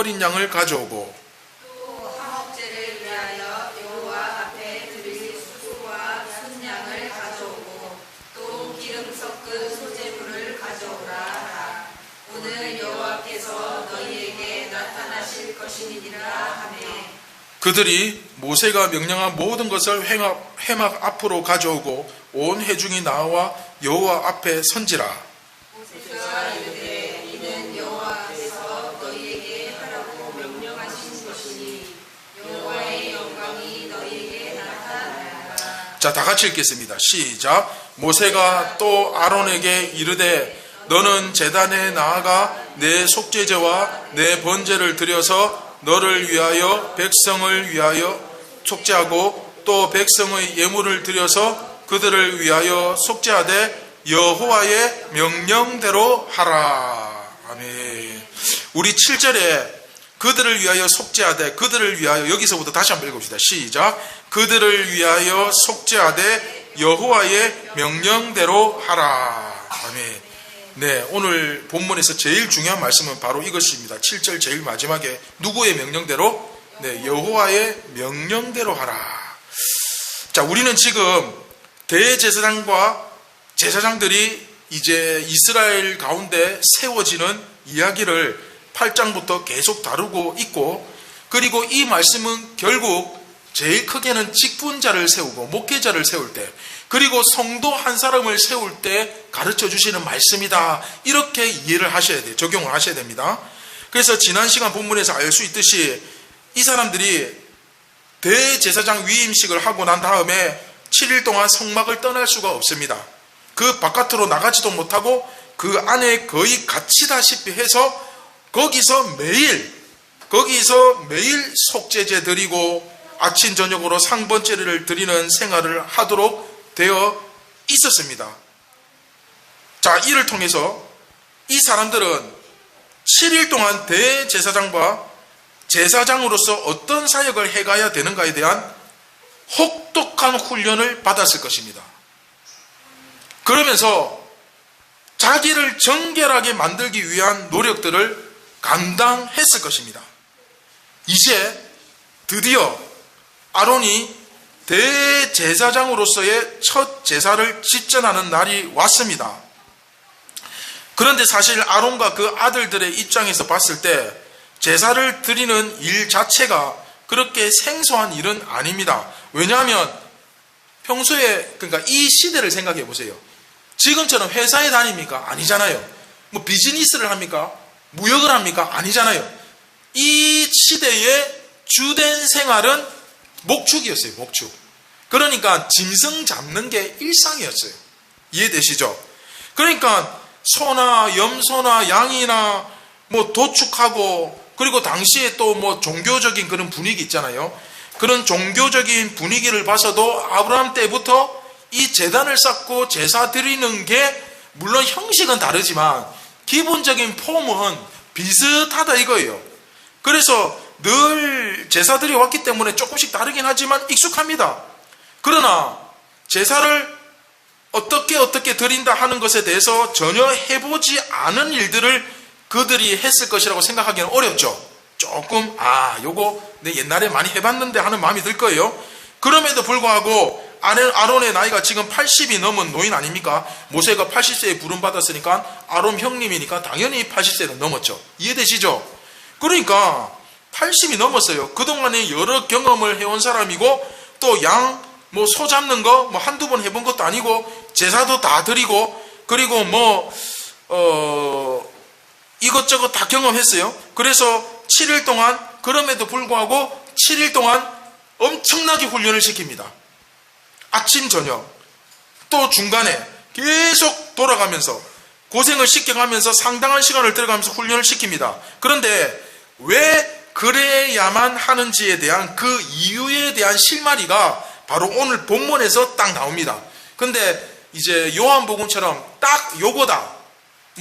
어린 양을 가져오고 또 화목제를 위하여 여호와 앞에 드릴 수소와 순양을 가져오고 또 기름 섞은 소제물을 가져오라 하라. 오늘 여호와께서 너희에게 나타나실 것이니라 하매 그들이 모세가 명령한 모든 것을 회막 앞으로 가져오고 온 회중이 나와 여호와 앞에 선지라. 모세가 이르되 이는 여호와께서 너희에게 하라고 명령하신 것이니 여호와의 영광이 너희에게 나타나리라. 자, 다 같이 읽겠습니다. 시작. 모세가 또 아론에게 이르되 너는 제단에 나아가 내 속죄제와 내 번제를 드려서 너를 위하여 백성을 위하여 속죄하고 또 백성의 예물을 드려서 그들을 위하여 속죄하되 여호와의 명령대로 하라. 아멘. 우리 7절에 그들을 위하여 속죄하되 그들을 위하여, 여기서부터 다시 한번 읽읍시다. 시작. 그들을 위하여 속죄하되 여호와의 명령대로 하라. 아멘. 네, 오늘 본문에서 제일 중요한 말씀은 바로 이것입니다. 7절 제일 마지막에 누구의 명령대로? 네, 여호와의 명령대로 하라. 자, 우리는 지금 대제사장과 제사장들이 이제 이스라엘 가운데 세워지는 이야기를 8장부터 계속 다루고 있고, 그리고 이 말씀은 결국 제일 크게는 직분자를 세우고 목회자를 세울 때, 그리고 성도 한 사람을 세울 때 가르쳐 주시는 말씀이다. 이렇게 이해를 하셔야 돼요. 적용을 하셔야 됩니다. 그래서 지난 시간 본문에서 알 수 있듯이 이 사람들이 대제사장 위임식을 하고 난 다음에 7일 동안 성막을 떠날 수가 없습니다. 그 바깥으로 나가지도 못하고 그 안에 거의 갇히다시피 해서 거기서 매일 속죄제 드리고 아침 저녁으로 상번제를 드리는 생활을 하도록 되어 있었습니다. 자, 이를 통해서 이 사람들은 7일 동안 대제사장과 제사장으로서 어떤 사역을 해가야 되는가에 대한 혹독한 훈련을 받았을 것입니다. 그러면서 자기를 정결하게 만들기 위한 노력들을 감당했을 것입니다. 이제 드디어 아론이 대제사장으로서의 첫 제사를 집전하는 날이 왔습니다. 그런데 사실 아론과 그 아들들의 입장에서 봤을 때 제사를 드리는 일 자체가 그렇게 생소한 일은 아닙니다. 왜냐하면 평소에, 그러니까 이 시대를 생각해 보세요. 지금처럼 회사에 다닙니까? 아니잖아요. 뭐 비즈니스를 합니까? 무역을 합니까? 아니잖아요. 이 시대의 주된 생활은 목축이었어요. 목축. 그러니까 짐승 잡는 게 일상이었어요. 이해되시죠? 그러니까 소나 염소나 양이나 뭐 도축하고, 그리고 당시에 또 뭐 종교적인 그런 분위기 있잖아요. 그런 종교적인 분위기를 봐서도 아브라함 때부터 이 제단을 쌓고 제사 드리는 게 물론 형식은 다르지만 기본적인 폼은 비슷하다 이거예요. 그래서 늘 제사들이 왔기 때문에 조금씩 다르긴 하지만 익숙합니다. 그러나 제사를 어떻게 드린다 하는 것에 대해서 전혀 해보지 않은 일들을 그들이 했을 것이라고 생각하기는 어렵죠. 조금 요거 내 옛날에 많이 해봤는데 하는 마음이 들 거예요. 그럼에도 불구하고 아론의 나이가 지금 80이 넘은 노인 아닙니까? 모세가 80세에 부름받았으니까 아론 형님이니까 당연히 80세는 넘었죠. 이해되시죠? 그러니까 80이 넘었어요. 그동안에 여러 경험을 해온 사람이고, 또 소 잡는 거 한두 번 해본 것도 아니고 제사도 다 드리고, 그리고 이것저것 다 경험했어요. 그래서 7일 동안, 그럼에도 불구하고 7일 동안 엄청나게 훈련을 시킵니다. 아침 저녁, 또 중간에 계속 돌아가면서 고생을 시켜가면서 상당한 시간을 들어가면서 훈련을 시킵니다. 그런데 왜 그래야만 하는지에 대한 그 이유에 대한 실마리가 바로 오늘 본문에서 딱 나옵니다. 근데 이제 요한복음처럼 딱 요거다,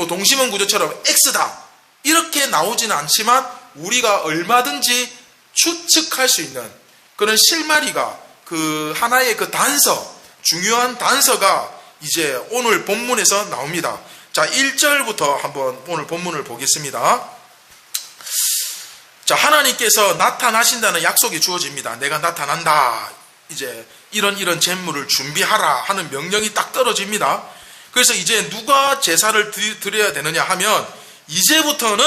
동심원 구조처럼 X다 이렇게 나오지는 않지만 우리가 얼마든지 추측할 수 있는 그런 실마리가, 그 하나의 그 단서, 중요한 단서가 이제 오늘 본문에서 나옵니다. 자, 1절부터 한번 오늘 본문을 보겠습니다. 자, 하나님께서 나타나신다는 약속이 주어집니다. 내가 나타난다. 이제 이런 제물을 준비하라 하는 명령이 딱 떨어집니다. 그래서 이제 누가 제사를 드려야 되느냐 하면 이제부터는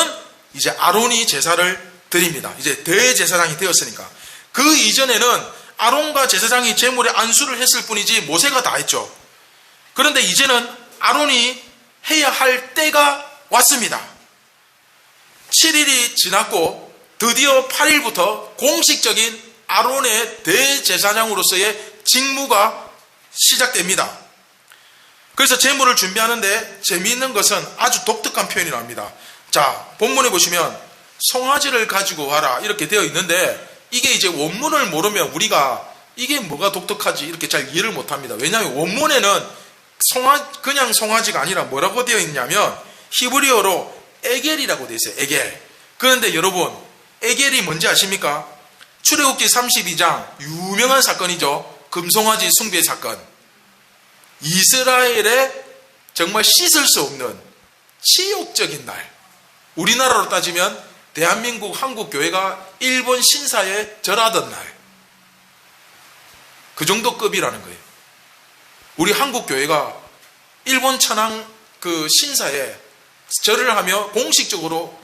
이제 아론이 제사를 드립니다. 이제 대제사장이 되었으니까. 그 이전에는 아론과 제사장이 제물에 안수를 했을 뿐이지 모세가 다 했죠. 그런데 이제는 아론이 해야 할 때가 왔습니다. 7일이 지났고 드디어 8일부터 공식적인 아론의 대제사장으로서의 직무가 시작됩니다. 그래서 제물을 준비하는데 재미있는 것은 아주 독특한 표현이 나옵니다. 자, 본문에 보시면 송아지를 가지고 와라 이렇게 되어 있는데 이게 이제 원문을 모르면 우리가 이게 뭐가 독특하지 이렇게 잘 이해를 못합니다. 왜냐하면 원문에는 그냥 송아지가 아니라 뭐라고 되어 있냐면 히브리어로 에겔이라고 되어 있어요. 에겔. 그런데 여러분 에겔이 뭔지 아십니까? 출애굽기 32장 유명한 사건이죠. 금송아지 숭배 사건. 이스라엘의 정말 씻을 수 없는 치욕적인 날. 우리나라로 따지면 대한민국 한국교회가 일본 신사에 절하던 날. 그 정도 급이라는 거예요. 우리 한국교회가 일본 천황 그 신사에 절을 하며 공식적으로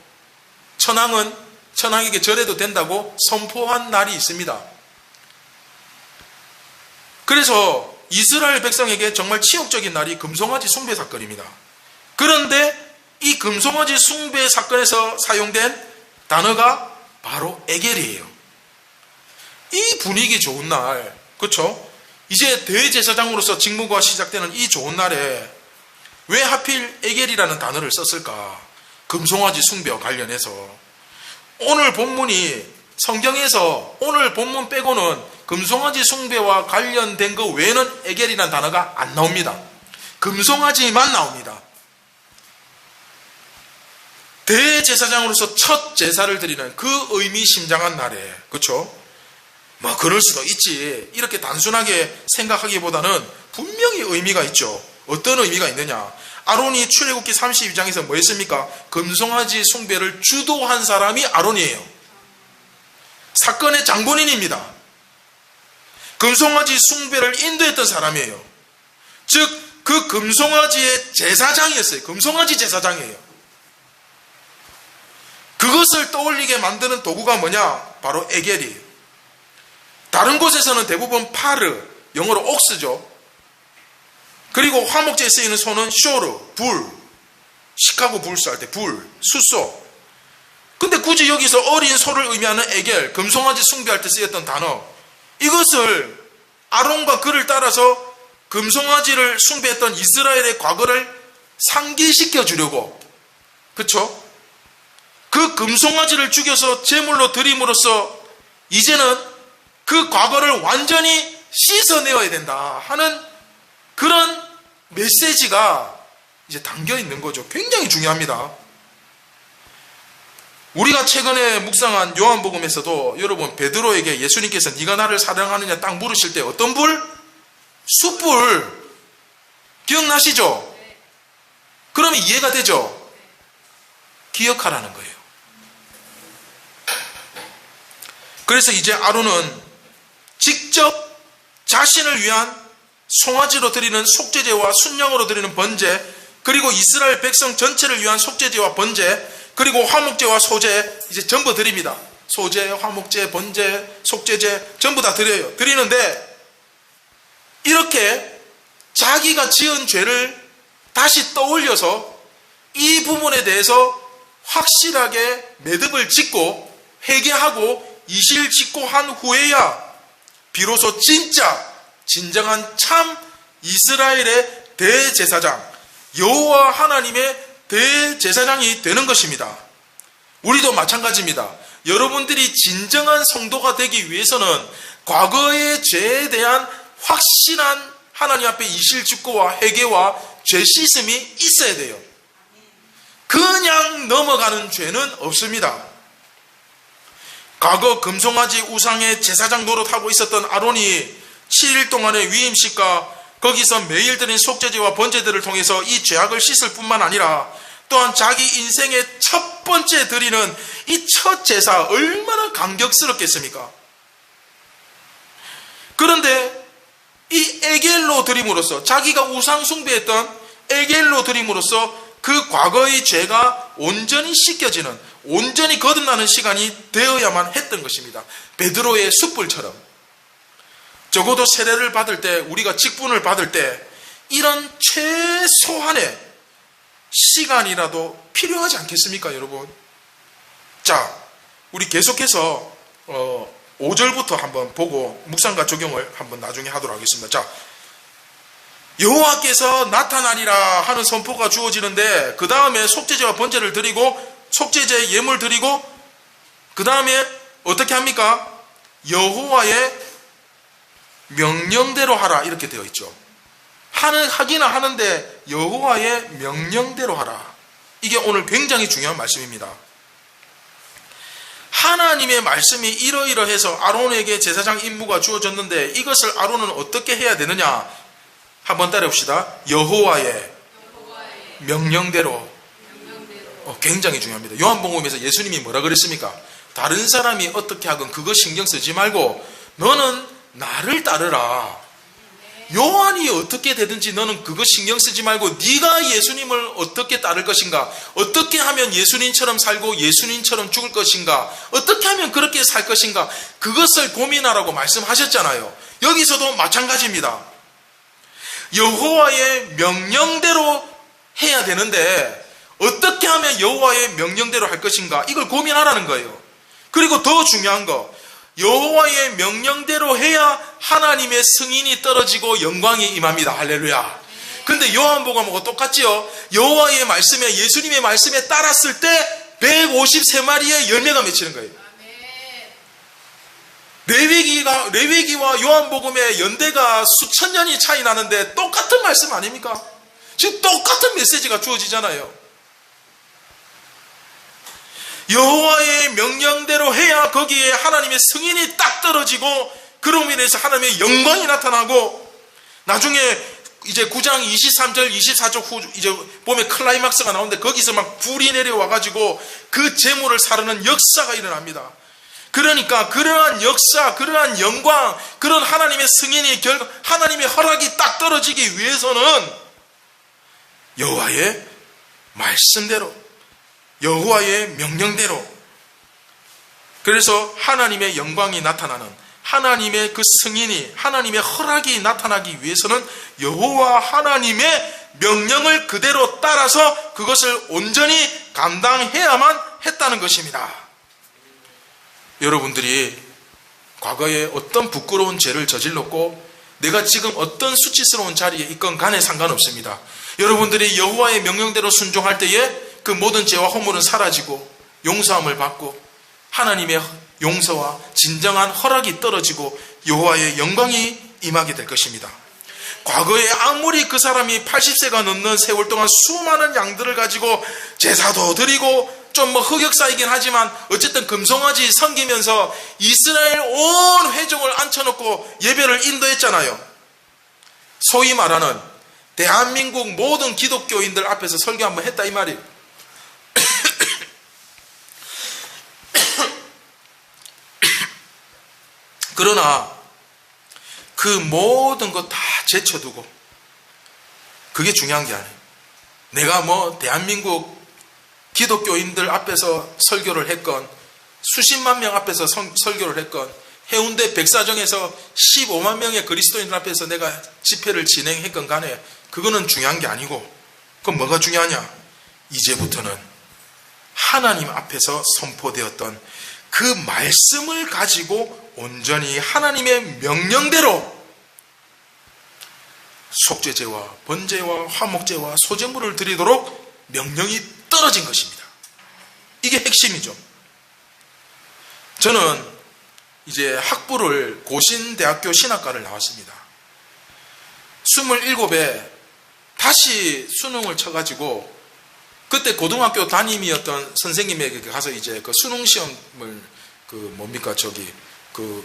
천황에게 절해도 된다고 선포한 날이 있습니다. 그래서 이스라엘 백성에게 정말 치욕적인 날이 금송아지 숭배 사건입니다. 그런데 이 금송아지 숭배 사건에서 사용된 단어가 바로 에겔이에요. 이 분위기 좋은 날, 그렇죠? 이제 대제사장으로서 직무가 시작되는 이 좋은 날에 왜 하필 에겔이라는 단어를 썼을까? 금송아지 숭배와 관련해서 오늘 본문이 성경에서 오늘 본문 빼고는 금송아지 숭배와 관련된 것 외에는 에겔이라는 단어가 안 나옵니다. 금송아지만 나옵니다. 대제사장으로서 첫 제사를 드리는 그 의미심장한 날에, 그렇죠? 뭐 그럴 수도 있지 이렇게 단순하게 생각하기보다는 분명히 의미가 있죠. 어떤 의미가 있느냐? 아론이 출애굽기 32장에서 뭐 했습니까? 금송아지 숭배를 주도한 사람이 아론이에요. 사건의 장본인입니다. 금송아지 숭배를 인도했던 사람이에요. 즉 그 금송아지의 제사장이었어요. 금송아지 제사장이에요. 그것을 떠올리게 만드는 도구가 뭐냐? 바로 에겔이에요. 다른 곳에서는 대부분 파르, 영어로 옥스죠. 그리고 화목제에 쓰이는 소는 쇼르, 불, 시카고 불스 할 때 불, 숫소. 근데 굳이 여기서 어린 소를 의미하는 에겔, 금송아지 숭배할 때 쓰였던 단어, 이것을 아론과 그를 따라서 금송아지를 숭배했던 이스라엘의 과거를 상기시켜 주려고, 그렇죠? 그 금송아지를 죽여서 제물로 드림으로써 이제는 그 과거를 완전히 씻어내어야 된다 하는 그런 메시지가 이제 담겨 있는 거죠. 굉장히 중요합니다. 우리가 최근에 묵상한 요한복음에서도 여러분 베드로에게 예수님께서 네가 나를 사랑하느냐 딱 물으실 때 어떤 불? 숯불. 기억나시죠? 그러면 이해가 되죠? 기억하라는 거예요. 그래서 이제 아론은 직접 자신을 위한 송아지로 드리는 속죄제와 순양으로 드리는 번제, 그리고 이스라엘 백성 전체를 위한 속죄제와 번제, 그리고 화목제와 소제 이제 전부 드립니다. 소제, 화목제, 번제, 속죄제 전부 다 드려요. 드리는데 이렇게 자기가 지은 죄를 다시 떠올려서 이 부분에 대해서 확실하게 매듭을 짓고 회개하고 이실 짓고 한 후에야 비로소 진정한 참 이스라엘의 대제사장, 여호와 하나님의 대제사장이 되는 것입니다. 우리도 마찬가지입니다. 여러분들이 진정한 성도가 되기 위해서는 과거의 죄에 대한 확실한 하나님 앞에 이실직고와 회개와 죄 씻음이 있어야 돼요. 그냥 넘어가는 죄는 없습니다. 과거 금송아지 우상의 제사장 노릇하고 있었던 아론이 7일 동안의 위임식과 거기서 매일 드린 속죄제와 번제들을 통해서 이 죄악을 씻을 뿐만 아니라 또한 자기 인생의 첫 번째 드리는 이 첫 제사 얼마나 감격스럽겠습니까? 그런데 이 에겔로 드림으로써, 자기가 우상 숭배했던 에겔로 드림으로써 그 과거의 죄가 온전히 씻겨지는, 온전히 거듭나는 시간이 되어야만 했던 것입니다. 베드로의 숯불처럼 적어도 세례를 받을 때, 우리가 직분을 받을 때 이런 최소한의 시간이라도 필요하지 않겠습니까, 여러분? 자, 우리 계속해서 5절부터 한번 보고 묵상과 적용을 한번 나중에 하도록 하겠습니다. 자, 여호와께서 나타나리라 하는 선포가 주어지는데, 그 다음에 속죄제와 번제를 드리고 속죄제 예물 드리고, 그 다음에 어떻게 합니까? 여호와의 명령대로 하라, 이렇게 되어 있죠. 하기는 하는데 여호와의 명령대로 하라. 이게 오늘 굉장히 중요한 말씀입니다. 하나님의 말씀이 이러이러해서 아론에게 제사장 임무가 주어졌는데, 이것을 아론은 어떻게 해야 되느냐? 한번 따라해봅시다. 여호와의 명령대로. 굉장히 중요합니다. 요한복음에서 예수님이 뭐라 그랬습니까? 다른 사람이 어떻게 하건 그거 신경 쓰지 말고 너는 나를 따르라. 요한이 어떻게 되든지 너는 그거 신경 쓰지 말고 네가 예수님을 어떻게 따를 것인가, 어떻게 하면 예수님처럼 살고 예수님처럼 죽을 것인가, 어떻게 하면 그렇게 살 것인가, 그것을 고민하라고 말씀하셨잖아요. 여기서도 마찬가지입니다. 여호와의 명령대로 해야 되는데 어떻게 하면 여호와의 명령대로 할 것인가, 이걸 고민하라는 거예요. 그리고 더 중요한 거, 여호와의 명령대로 해야 하나님의 승인이 떨어지고 영광이 임합니다. 할렐루야. 근데 요한복음하고 똑같지요. 여호와의 말씀에, 예수님의 말씀에 따랐을 때 153마리의 열매가 맺히는 거예요. 레위기와 요한복음의 연대가 수천 년이 차이 나는데 똑같은 말씀 아닙니까? 지금 똑같은 메시지가 주어지잖아요. 여호와의 명령대로 해야 거기에 하나님의 승인이 딱 떨어지고, 그로 인해서 하나님의 영광이 나타나고, 나중에 이제 9장 23절 24절 후 이제 보면 클라이막스가 나오는데 거기서 막 불이 내려와가지고 그 제물을 사르는 역사가 일어납니다. 그러니까 그러한 역사, 그러한 영광, 그런 하나님의 승인이 하나님의 허락이 딱 떨어지기 위해서는 여호와의 말씀대로, 여호와의 명령대로, 그래서 하나님의 영광이 나타나는, 하나님의 그 승인이, 하나님의 허락이 나타나기 위해서는 여호와 하나님의 명령을 그대로 따라서 그것을 온전히 감당해야만 했다는 것입니다. 여러분들이 과거에 어떤 부끄러운 죄를 저질렀고 내가 지금 어떤 수치스러운 자리에 있건 간에 상관없습니다. 여러분들이 여호와의 명령대로 순종할 때에 그 모든 죄와 허물은 사라지고 용서함을 받고 하나님의 용서와 진정한 허락이 떨어지고 여호와의 영광이 임하게 될 것입니다. 과거에 아무리 그 사람이 80세가 넘는 세월 동안 수많은 양들을 가지고 제사도 드리고 좀 흑역사이긴 하지만 어쨌든 금송아지 섬기면서 이스라엘 온 회족을 앉혀놓고 예배를 인도했잖아요. 소위 말하는 대한민국 모든 기독교인들 앞에서 설교 한번 했다 이 말이에요. 그러나 그 모든 것 다 제쳐두고, 그게 중요한 게 아니에요. 내가 대한민국 기독교인들 앞에서 설교를 했건 수십만 명 앞에서 설교를 했건 해운대 백사정에서 15만 명의 그리스도인들 앞에서 내가 집회를 진행했건 간에 그거는 중요한 게 아니고, 그건 뭐가 중요하냐? 이제부터는 하나님 앞에서 선포되었던 그 말씀을 가지고 온전히 하나님의 명령대로 속죄제와 번제와 화목제와 소제물을 드리도록 명령이 떨어진 것입니다. 이게 핵심이죠. 저는 이제 학부를 고신대학교 신학과를 나왔습니다. 27에 다시 수능을 쳐가지고 그때 고등학교 담임이었던 선생님에게 가서 이제 그 수능 시험을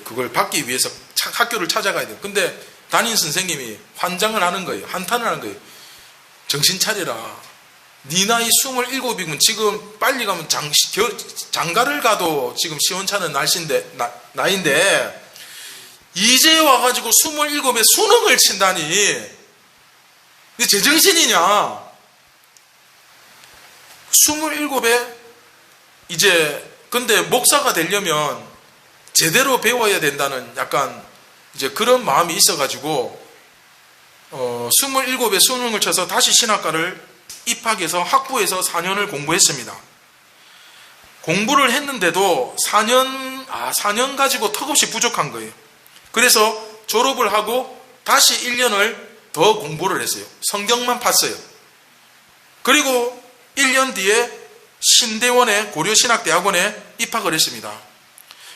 그걸 받기 위해서 학교를 찾아가야 돼요. 근데 담임 선생님이 환장을 하는 거예요. 한탄을 하는 거예요. 정신 차려라. 네 나이 27이면 지금 빨리 가면 장가를 가도 지금 시원찮은 나이인데 이제 와가지고 27에 수능을 친다니 이게 제정신이냐? 27에 이제 근데 목사가 되려면 제대로 배워야 된다는 약간 이제 그런 마음이 있어가지고 27에 수능을 쳐서 다시 신학과를 입학해서 학부에서 4년을 공부했습니다. 공부를 했는데도 4년 가지고 턱없이 부족한 거예요. 그래서 졸업을 하고 다시 1년을 더 공부를 했어요. 성경만 팠어요. 그리고 1년 뒤에 신대원의 고려신학대학원에 입학을 했습니다.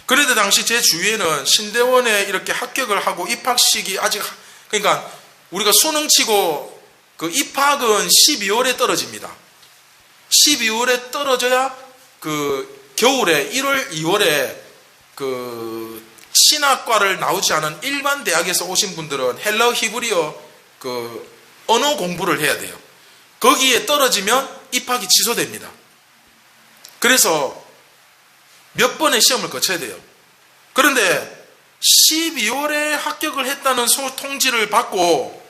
그런데 당시 제 주위에는 신대원에 이렇게 합격을 하고 입학식이 아직, 그러니까 우리가 수능 치고 그 입학은 12월에 떨어집니다. 12월에 떨어져야 그 겨울에 1월, 2월에 그 신학과를 나오지 않은 일반 대학에서 오신 분들은 헬라어, 히브리어 그 언어 공부를 해야 돼요. 거기에 떨어지면 입학이 취소됩니다. 그래서 몇 번의 시험을 거쳐야 돼요. 그런데 12월에 합격을 했다는 통지를 받고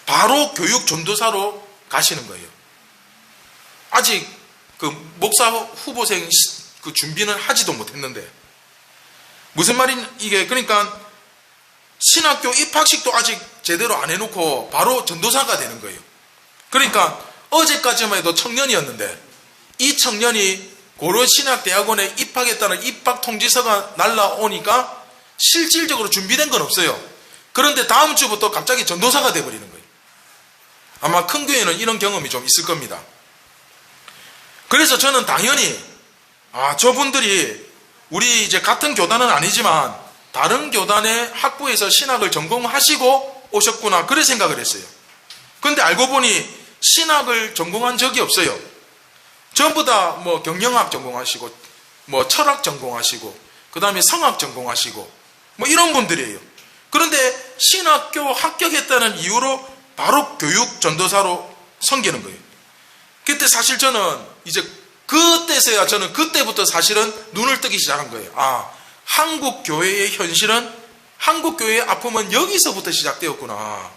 바로 교육 전도사로 가시는 거예요. 아직 그 목사 후보생 그 준비는 하지도 못했는데 무슨 말인 이게, 그러니까 신학교 입학식도 아직 제대로 안 해놓고 바로 전도사가 되는 거예요. 그러니까 어제까지만 해도 청년이었는데 이 청년이 고려신학대학원에 입학했다는 입학 통지서가 날라오니까 실질적으로 준비된 건 없어요. 그런데 다음 주부터 갑자기 전도사가 돼버리는 거예요. 아마 큰 교회는 이런 경험이 좀 있을 겁니다. 그래서 저는 당연히 저분들이 우리 이제 같은 교단은 아니지만 다른 교단의 학부에서 신학을 전공하시고 오셨구나, 그래 생각을 했어요. 그런데 알고 보니 신학을 전공한 적이 없어요. 전부 다 뭐 경영학 전공하시고 뭐 철학 전공하시고 그 다음에 성악 전공하시고 뭐 이런 분들이에요. 그런데 신학교 합격했다는 이유로 바로 교육 전도사로 섬기는 거예요. 그때 사실 저는 이제 그때서야 저는 그때부터 사실은 눈을 뜨기 시작한 거예요. 한국 교회의 현실은, 한국 교회의 아픔은 여기서부터 시작되었구나.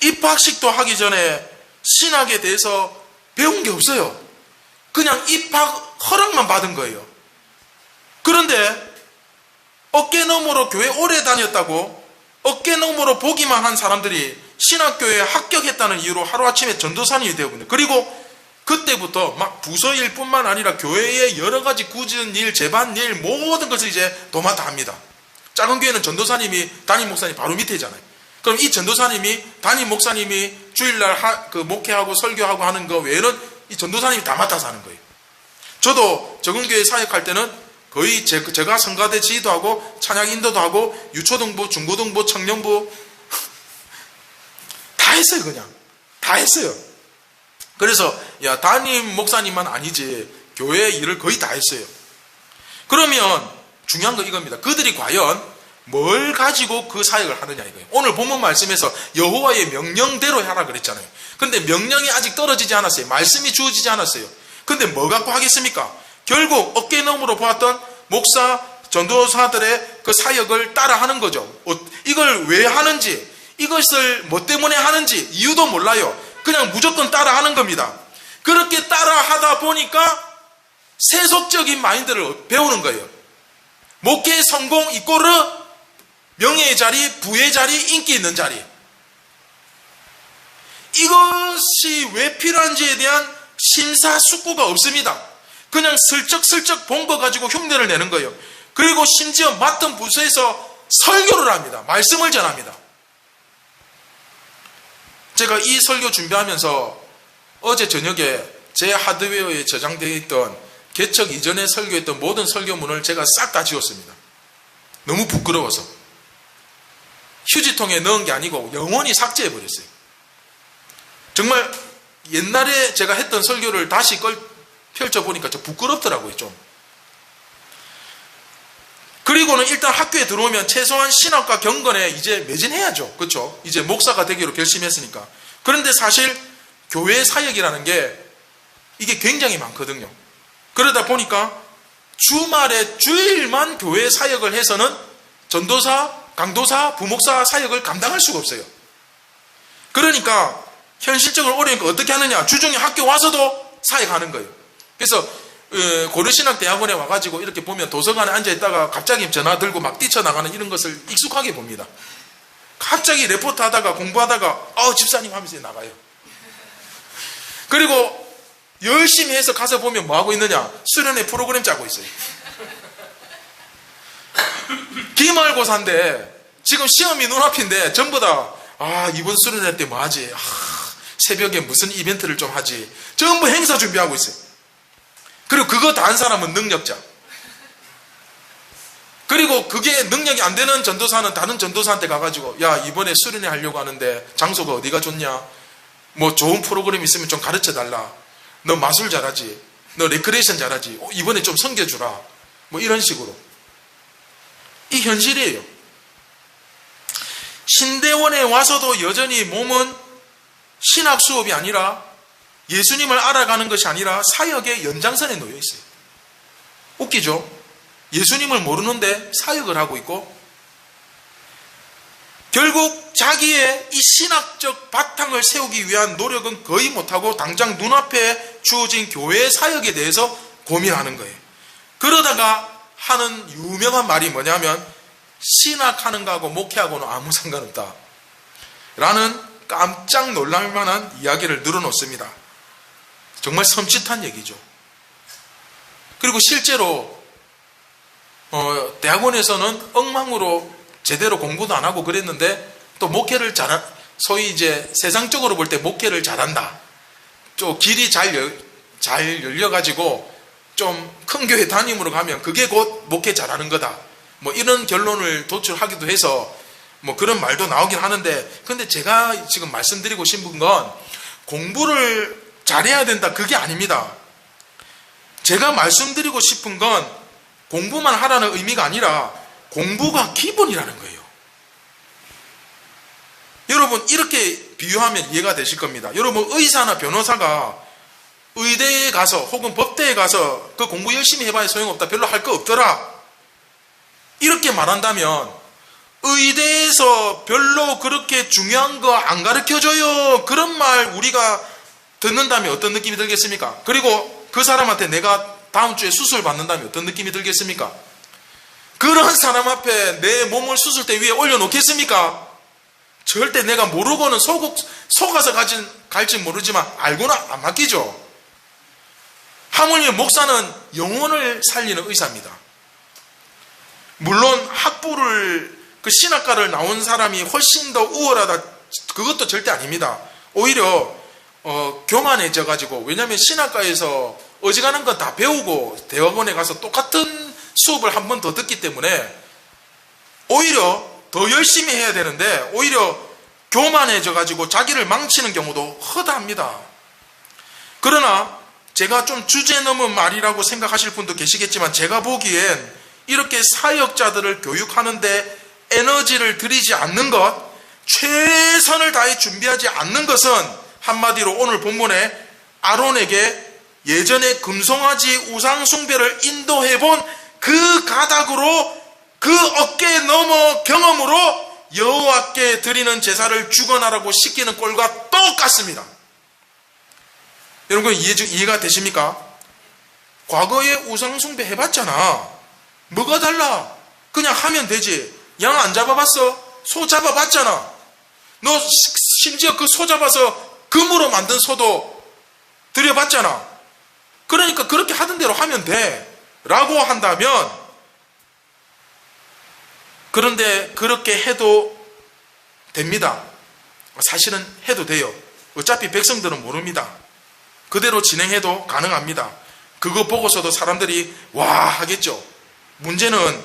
입학식도 하기 전에 신학에 대해서 배운 게 없어요. 그냥 입학 허락만 받은 거예요. 그런데 어깨너머로 교회 오래 다녔다고 어깨너머로 보기만 한 사람들이 신학교에 합격했다는 이유로 하루아침에 전도사님이 되어버려요. 그리고 그때부터 막 부서일 뿐만 아니라 교회의 여러 가지 굳은 일, 재반일 모든 것을 이제 도맡아 합니다. 작은 교회는 전도사님이 담임 목사님 바로 밑에잖아요. 그럼 이 전도사님이 담임 목사님이 주일날 목회하고 설교하고 하는 거 외에는 이 전도사님이 다 맡아서 하는 거예요. 저도 적은 교회 사역할 때는 거의 제가 성가대 지휘도 하고 찬양 인도도 하고 유초등부, 중고등부, 청년부 다 했어요. 그냥 다 했어요. 그래서 담임 목사님만 아니지 교회 일을 거의 다 했어요. 그러면 중요한 건 이겁니다. 그들이 과연 뭘 가지고 그 사역을 하느냐 이거예요. 오늘 본문 말씀에서 여호와의 명령대로 하라 그랬잖아요. 근데 명령이 아직 떨어지지 않았어요. 말씀이 주어지지 않았어요. 근데 뭐 갖고 하겠습니까? 결국 어깨너머로 보았던 목사, 전도사들의 그 사역을 따라 하는 거죠. 이걸 왜 하는지, 이것을 뭐 때문에 하는지 이유도 몰라요. 그냥 무조건 따라 하는 겁니다. 그렇게 따라 하다 보니까 세속적인 마인드를 배우는 거예요. 목회 성공 이꼬르 명예의 자리, 부의 자리, 인기 있는 자리. 이것이 왜 필요한지에 대한 심사숙고가 없습니다. 그냥 슬쩍슬쩍 본 거 가지고 흉내를 내는 거예요. 그리고 심지어 맡은 부서에서 설교를 합니다. 말씀을 전합니다. 제가 이 설교 준비하면서 어제 저녁에 제 하드웨어에 저장되어 있던 개척 이전에 설교했던 모든 설교문을 제가 싹 다 지웠습니다. 너무 부끄러워서. 휴지통에 넣은 게 아니고 영원히 삭제해버렸어요. 정말 옛날에 제가 했던 설교를 다시 펼쳐보니까 좀 부끄럽더라고요, 좀. 그리고는 일단 학교에 들어오면 최소한 신학과 경건에 이제 매진해야죠. 그렇죠? 이제 목사가 되기로 결심했으니까. 그런데 사실 교회 사역이라는 게 이게 굉장히 많거든요. 그러다 보니까 주말에 주일만 교회 사역을 해서는 전도사, 강도사, 부목사 사역을 감당할 수가 없어요. 그러니까 현실적으로 어려우니까 어떻게 하느냐? 주중에 학교 와서도 사역하는 거예요. 그래서 고려신학대학원에 와가지고 이렇게 보면 도서관에 앉아있다가 갑자기 전화 들고 막 뛰쳐나가는 이런 것을 익숙하게 봅니다. 갑자기 레포트 하다가 공부하다가 집사님 하면서 나가요. 그리고 열심히 해서 가서 보면 뭐 하고 있느냐? 수련회 프로그램 짜고 있어요. 기말고사인데 지금 시험이 눈앞인데 전부 다 이번 수련회 때 뭐 하지? 새벽에 무슨 이벤트를 좀 하지? 전부 행사 준비하고 있어요. 그리고 그거 다 한 사람은 능력자. 그리고 그게 능력이 안 되는 전도사는 다른 전도사한테 가가지고 야, 이번에 수련회 하려고 하는데 장소가 어디가 좋냐? 뭐 좋은 프로그램 있으면 좀 가르쳐 달라. 너 마술 잘하지? 너 레크레이션 잘하지? 이번에 좀 섬겨주라. 뭐 이런 식으로. 이 현실이에요. 신대원에 와서도 여전히 몸은 신학 수업이 아니라 예수님을 알아가는 것이 아니라 사역의 연장선에 놓여 있어요. 웃기죠? 예수님을 모르는데 사역을 하고 있고 결국 자기의 이 신학적 바탕을 세우기 위한 노력은 거의 못하고 당장 눈앞에 주어진 교회 사역에 대해서 고민하는 거예요. 그러다가 하는 유명한 말이 뭐냐면 신학하는 거하고 목회하고는 아무 상관없다 라는 깜짝 놀랄 만한 이야기를 늘어놓습니다. 정말 섬찟한 얘기죠. 그리고 실제로 대학원에서는 엉망으로 제대로 공부도 안 하고 그랬는데 또 목회를 소위 이제 세상적으로 볼 때 목회를 잘한다. 좀 길이 잘 열려가지고 좀 큰 교회 담임으로 가면 그게 곧 목회 잘하는 거다. 뭐 이런 결론을 도출하기도 해서 뭐 그런 말도 나오긴 하는데 근데 제가 지금 말씀드리고 싶은 건 공부를 잘해야 된다 그게 아닙니다. 제가 말씀드리고 싶은 건 공부만 하라는 의미가 아니라 공부가 기본이라는 거예요. 여러분 이렇게 비유하면 이해가 되실 겁니다. 여러분 의사나 변호사가 의대에 가서 혹은 법대에 가서 그 공부 열심히 해봐야 소용없다. 별로 할 거 없더라. 이렇게 말한다면 의대에서 별로 그렇게 중요한 거 안 가르쳐줘요. 그런 말 우리가 듣는다면 어떤 느낌이 들겠습니까? 그리고 그 사람한테 내가 다음 주에 수술 받는다면 어떤 느낌이 들겠습니까? 그런 사람 앞에 내 몸을 수술대 위에 올려놓겠습니까? 절대 내가 모르고는 속아서 갈지 모르지만 알고는 안 맡기죠. 하물며 목사는 영혼을 살리는 의사입니다. 물론 학부를 그 신학과를 나온 사람이 훨씬 더 우월하다 그것도 절대 아닙니다. 오히려 교만해져 가지고 왜냐하면 신학과에서 어지간한 건 다 배우고 대학원에 가서 똑같은 수업을 한 번 더 듣기 때문에 오히려 더 열심히 해야 되는데 오히려 교만해져 가지고 자기를 망치는 경우도 허다합니다. 그러나 제가 좀 주제 넘은 말이라고 생각하실 분도 계시겠지만 제가 보기엔 이렇게 사역자들을 교육하는데 에너지를 들이지 않는 것, 최선을 다해 준비하지 않는 것은 한마디로 오늘 본문에 아론에게 예전에 금송아지 우상숭배를 인도해본 그 가닥으로 그 어깨에 넘어 경험으로 여호와께 드리는 제사를 주관하라고 시키는 꼴과 똑같습니다. 여러분 이해가 되십니까? 과거에 우상숭배 해봤잖아. 뭐가 달라? 그냥 하면 되지. 양 안 잡아봤어? 소 잡아봤잖아. 너 심지어 그 소 잡아서 금으로 만든 소도 들여봤잖아. 그러니까 그렇게 하던 대로 하면 돼 라고 한다면 그런데 그렇게 해도 됩니다. 사실은 해도 돼요. 어차피 백성들은 모릅니다. 그대로 진행해도 가능합니다. 그거 보고서도 사람들이 와 하겠죠. 문제는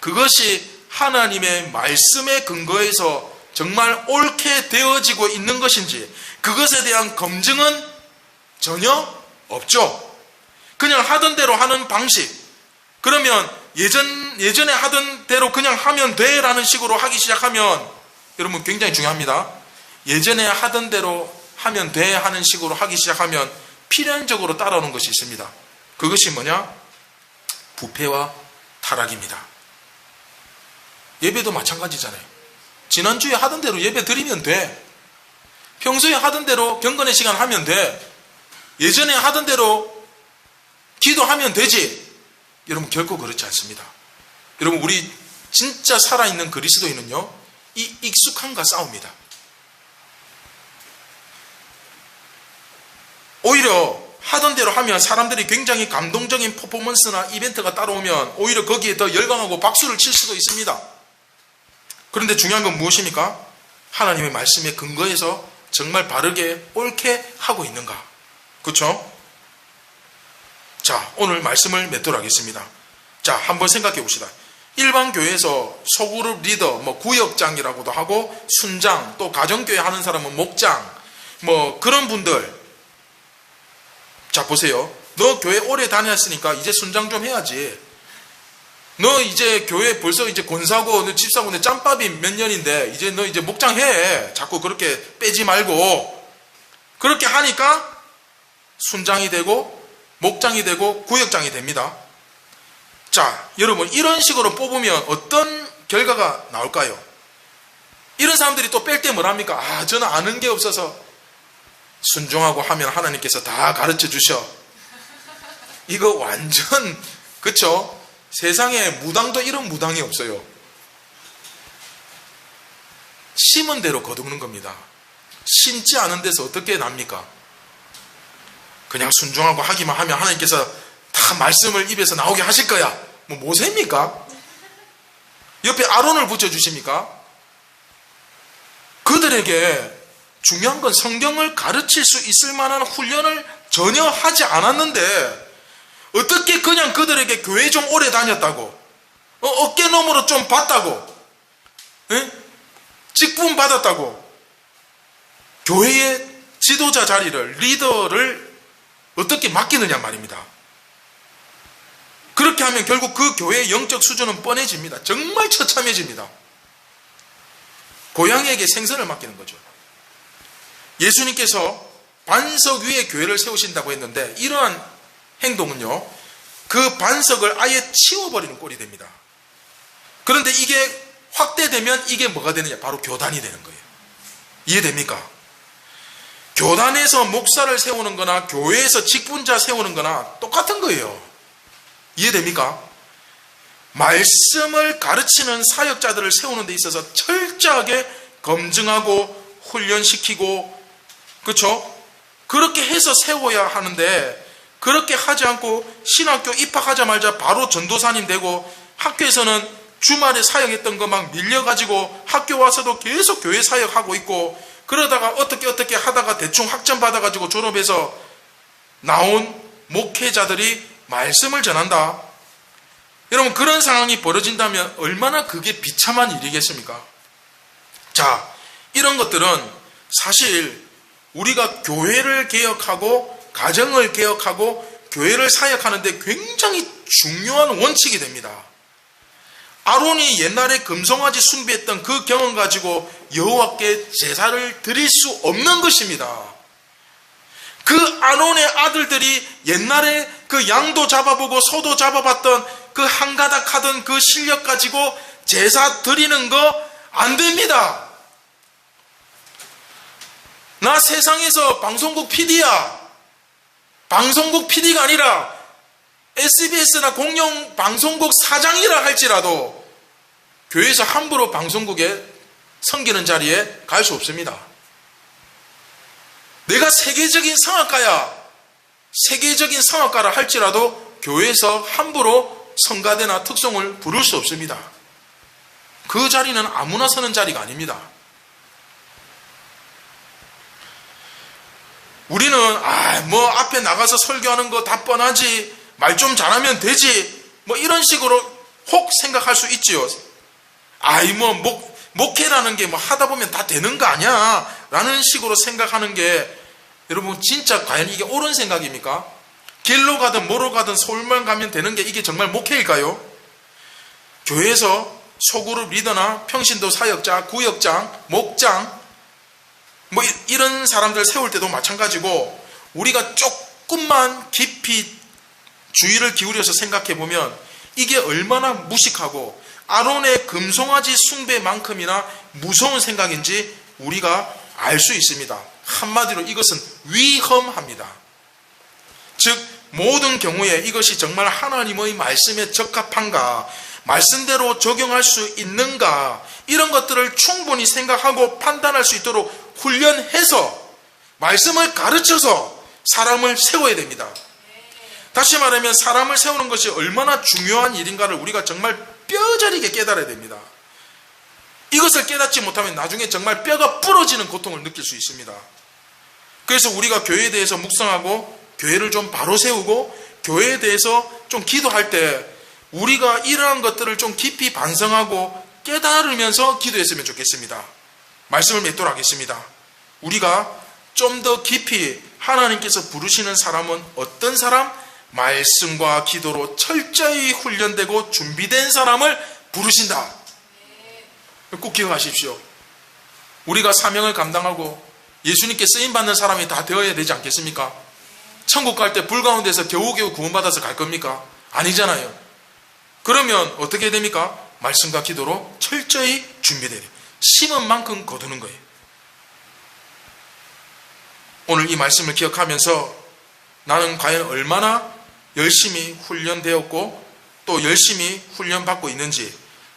그것이 하나님의 말씀에 근거해서 정말 옳게 되어지고 있는 것인지 그것에 대한 검증은 전혀 없죠. 그냥 하던 대로 하는 방식. 그러면 예전에 하던 대로 그냥 하면 돼라는 식으로 하기 시작하면 여러분 굉장히 중요합니다. 예전에 하던 대로 하면 돼 하는 식으로 하기 시작하면 필연적으로 따라오는 것이 있습니다. 그것이 뭐냐? 부패와 타락입니다. 예배도 마찬가지잖아요. 지난주에 하던 대로 예배 드리면 돼. 평소에 하던 대로 경건의 시간 하면 돼. 예전에 하던 대로 기도하면 되지. 여러분, 결코 그렇지 않습니다. 여러분, 우리 진짜 살아있는 그리스도인은요, 이 익숙함과 싸웁니다. 오히려 하던 대로 하면 사람들이 굉장히 감동적인 퍼포먼스나 이벤트가 따라오면 오히려 거기에 더 열광하고 박수를 칠 수도 있습니다. 그런데 중요한 건 무엇입니까? 하나님의 말씀에 근거해서 정말 바르게 옳게 하고 있는가? 그렇죠? 자, 오늘 말씀을 맺도록 하겠습니다. 자, 한번 생각해 봅시다. 일반 교회에서 소그룹 리더, 구역장이라고도 하고 순장, 또 가정교회 하는 사람은 목장, 그런 분들. 자, 보세요. 너 교회 오래 다녔으니까 이제 순장 좀 해야지. 너 이제 교회 벌써 이제 권사고, 너 집사고, 너 짬밥이 몇 년인데, 이제 너 이제 목장 해. 자꾸 그렇게 빼지 말고. 그렇게 하니까 순장이 되고, 목장이 되고, 구역장이 됩니다. 자, 여러분, 이런 식으로 뽑으면 어떤 결과가 나올까요? 이런 사람들이 또 뺄 때 뭐랍니까? 저는 아는 게 없어서. 순종하고 하면 하나님께서 다 가르쳐 주셔. 이거 완전, 그쵸? 세상에 무당도 이런 무당이 없어요. 심은 대로 거두는 겁니다. 심지 않은 데서 어떻게 납니까? 그냥 순종하고 하기만 하면 하나님께서 다 말씀을 입에서 나오게 하실 거야. 모세입니까? 옆에 아론을 붙여주십니까? 그들에게 중요한 건 성경을 가르칠 수 있을 만한 훈련을 전혀 하지 않았는데 어떻게 그냥 그들에게 교회 좀 오래 다녔다고, 어깨너머로 좀 봤다고, 직분 받았다고 교회의 지도자 자리를, 리더를 어떻게 맡기느냐 말입니다. 그렇게 하면 결국 그 교회의 영적 수준은 뻔해집니다. 정말 처참해집니다. 고양이에게 생선을 맡기는 거죠. 예수님께서 반석 위에 교회를 세우신다고 했는데 이러한 행동은요, 그 반석을 아예 치워버리는 꼴이 됩니다. 그런데 이게 확대되면 이게 뭐가 되느냐? 바로 교단이 되는 거예요. 이해됩니까? 교단에서 목사를 세우는 거나 교회에서 직분자 세우는 거나 똑같은 거예요. 이해됩니까? 말씀을 가르치는 사역자들을 세우는 데 있어서 철저하게 검증하고 훈련시키고, 그렇죠? 그렇게 해서 세워야 하는데 그렇게 하지 않고 신학교 입학하자마자 바로 전도사님 되고 학교에서는 주말에 사역했던 거 막 밀려가지고 학교 와서도 계속 교회 사역하고 있고, 그러다가 어떻게 하다가 대충 학점 받아가지고 졸업해서 나온 목회자들이 말씀을 전한다. 여러분, 그런 상황이 벌어진다면 얼마나 그게 비참한 일이겠습니까? 자, 이런 것들은 사실 우리가 교회를 개혁하고 가정을 개혁하고 교회를 사역하는데 굉장히 중요한 원칙이 됩니다. 아론이 옛날에 금송아지 숭배했던 그 경험 가지고 여호와께 제사를 드릴 수 없는 것입니다. 그 아론의 아들들이 옛날에 그 양도 잡아보고 소도 잡아봤던 그 한가닥 하던 그 실력 가지고 제사 드리는 거 안 됩니다. 나 세상에서 방송국 PD야. 방송국 PD가 아니라 SBS나 공영 방송국 사장이라 할지라도 교회에서 함부로 방송국에 섬기는 자리에 갈 수 없습니다. 내가 세계적인 성악가라 할지라도 교회에서 함부로 성가대나 특송을 부를 수 없습니다. 그 자리는 아무나 서는 자리가 아닙니다. 우리는 앞에 나가서 설교하는 거 다 뻔하지, 말 좀 잘하면 되지, 이런 식으로 혹 생각할 수 있지요. 목회라는 게 하다 보면 다 되는 거 아니야 라는 식으로 생각하는 게, 여러분 진짜 과연 이게 옳은 생각입니까? 길로 가든 뭐로 가든 서울만 가면 되는 게 이게 정말 목회일까요? 교회에서 소그룹 리더나 평신도 사역자, 구역장, 목장, 뭐 이런 사람들 세울 때도 마찬가지고 우리가 조금만 깊이 주의를 기울여서 생각해 보면 이게 얼마나 무식하고 아론의 금송아지 숭배만큼이나 무서운 생각인지 우리가 알 수 있습니다. 한마디로 이것은 위험합니다. 즉 모든 경우에 이것이 정말 하나님의 말씀에 적합한가, 말씀대로 적용할 수 있는가, 이런 것들을 충분히 생각하고 판단할 수 있도록 훈련해서 말씀을 가르쳐서 사람을 세워야 됩니다. 다시 말하면 사람을 세우는 것이 얼마나 중요한 일인가를 우리가 정말 뼈저리게 깨달아야 됩니다. 이것을 깨닫지 못하면 나중에 정말 뼈가 부러지는 고통을 느낄 수 있습니다. 그래서 우리가 교회에 대해서 묵상하고 교회를 좀 바로 세우고 교회에 대해서 좀 기도할 때 우리가 이러한 것들을 좀 깊이 반성하고 깨달으면서 기도했으면 좋겠습니다. 말씀을 맺도록 하겠습니다. 우리가 좀 더 깊이 하나님께서 부르시는 사람은 어떤 사람? 말씀과 기도로 철저히 훈련되고 준비된 사람을 부르신다. 꼭 기억하십시오. 우리가 사명을 감당하고 예수님께 쓰임받는 사람이 다 되어야 되지 않겠습니까? 천국 갈 때 불 가운데서 겨우겨우 구원받아서 갈 겁니까? 아니잖아요. 그러면 어떻게 됩니까? 말씀과 기도로 철저히 준비돼야 돼요. 심은 만큼 거두는 거예요. 오늘 이 말씀을 기억하면서 나는 과연 얼마나 열심히 훈련되었고 또 열심히 훈련받고 있는지,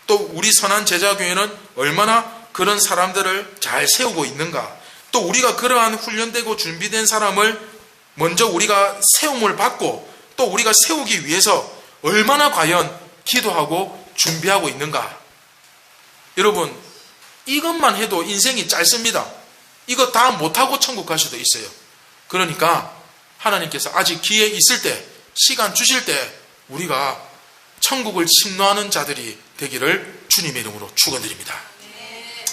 또 우리 선한 제자교회는 얼마나 그런 사람들을 잘 세우고 있는가, 또 우리가 그러한 훈련되고 준비된 사람을 먼저 우리가 세움을 받고 또 우리가 세우기 위해서 얼마나 과연 기도하고 준비하고 있는가. 여러분, 이것만 해도 인생이 짧습니다. 이거 다 못하고 천국 갈 수도 있어요. 그러니까 하나님께서 아직 기회 있을 때, 시간 주실 때 우리가 천국을 침노하는 자들이 되기를 주님의 이름으로 축원드립니다.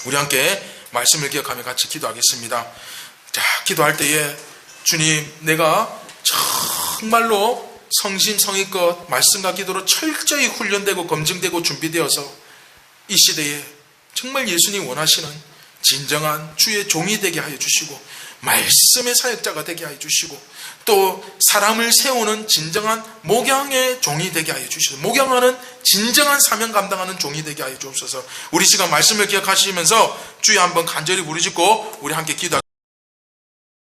우리 함께 말씀을 기억하며 같이 기도하겠습니다. 자, 기도할 때에 주님, 내가 정말로 성심성의껏 말씀과 기도로 철저히 훈련되고 검증되고 준비되어서 이 시대에 정말 예수님 원하시는 진정한 주의 종이 되게 하여 주시고 말씀의 사역자가 되게 하여 주시고 또 사람을 세우는 진정한 목양의 종이 되게 하여 주시고 목양하는 진정한 사명 감당하는 종이 되게 하여 주옵소서. 우리 시간 말씀을 기억하시면서 주여 한번 간절히 부르짖고 우리 함께 기도하겠습니다.